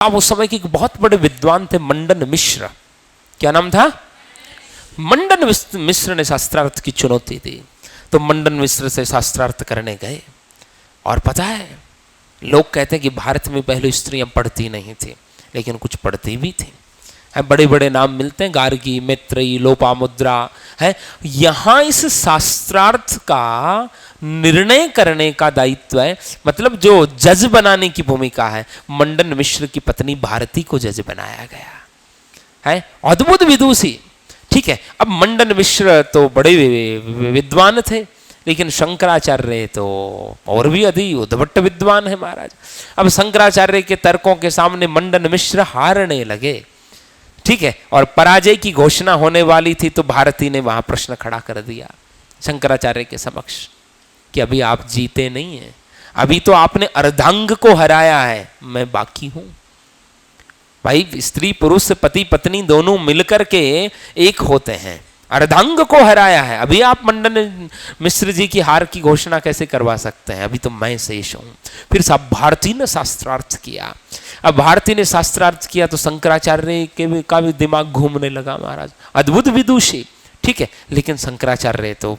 अब उस समय के एक बहुत बड़े विद्वान थे मंडन मिश्र। क्या नाम था? मंडन मिश्र ने शास्त्रार्थ की चुनौती दी, तो मंडन मिश्र से शास्त्रार्थ करने गए। और पता है, लोग कहते हैं कि भारत में पहले स्त्रियां पढ़ती नहीं थी, लेकिन कुछ पढ़ती भी थी। है, बड़े बड़े नाम मिलते हैं, गार्गी, मैत्रेयी, लोपामुद्रा है। यहाँ इस शास्त्रार्थ का निर्णय करने का दायित्व है, मतलब जो जज बनाने की भूमिका है, मंडन मिश्र की पत्नी भारती को जज बनाया गया है। अद्भुत विदुषी। ठीक है, अब मंडन मिश्र तो बड़े विद्वान थे, लेकिन शंकराचार्य तो और भी अधिक उद्भट विद्वान है महाराज। अब शंकराचार्य के तर्कों के सामने मंडन मिश्र हारने लगे। ठीक है, और पराजय की घोषणा होने वाली थी, तो भारती ने वहां प्रश्न खड़ा कर दिया शंकराचार्य के समक्ष कि अभी आप जीते नहीं हैं, अभी तो आपने अर्धांग को हराया है, मैं बाकी हूं। भाई, स्त्री पुरुष पति पत्नी दोनों मिलकर के एक होते हैं, अर्धांग को हराया है, अभी आप मंडन मिश्र जी की हार की घोषणा कैसे करवा सकते हैं? अभी तो मैं शेष हूं। फिर साहब भारती ने शास्त्रार्थ किया। अब भारती ने शास्त्रार्थ किया तो शंकराचार्य के का भी दिमाग घूमने लगा महाराज। अद्भुत विदुषी, ठीक है, लेकिन शंकराचार्य तो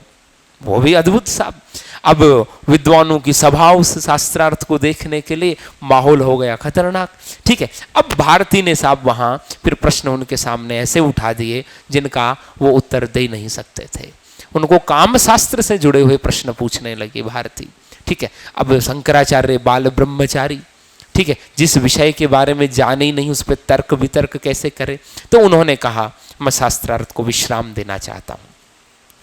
वो भी अद्भुत साहब। अब विद्वानों की सभा उस शास्त्रार्थ को देखने के लिए, माहौल हो गया खतरनाक। ठीक है, अब भारती ने साहब वहां फिर प्रश्न उनके सामने ऐसे उठा दिए जिनका वो उत्तर दे नहीं सकते थे। उनको काम शास्त्र से जुड़े हुए प्रश्न पूछने लगी भारती। ठीक है, अब शंकराचार्य बाल ब्रह्मचारी, ठीक है, जिस विषय के बारे में जाने ही नहीं उस पर तर्क वितर्क कैसे करे? तो उन्होंने कहा, मैं शास्त्रार्थ को विश्राम देना चाहता हूं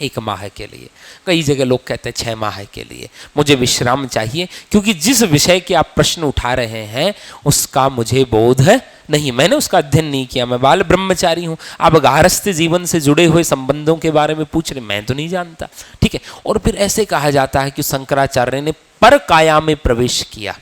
1 माह के लिए। कई जगह लोग कहते हैं 6 माह के लिए। मुझे विश्राम चाहिए, क्योंकि जिस विषय के आप प्रश्न उठा रहे हैं उसका मुझे बोध है नहीं, मैंने उसका अध्ययन नहीं किया, मैं बाल ब्रह्मचारी हूं। आप गृहस्थ जीवन से जुड़े हुए संबंधों के बारे में पूछ रहे, मैं तो नहीं जानता। ठीक है, और फिर ऐसे कहा जाता है कि शंकराचार्य ने पर काया में प्रवेश किया।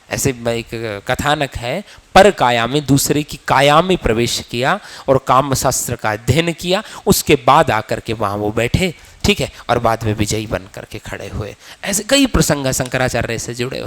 ऐसे एक कथानक है, पर काया में, दूसरे की काया में प्रवेश किया और काम शास्त्र का अध्ययन किया। उसके बाद आकर के वहां वो बैठे, ठीक है, और बाद में विजयी बन करके खड़े हुए। ऐसे कई प्रसंग शंकराचार्य से जुड़े हुए।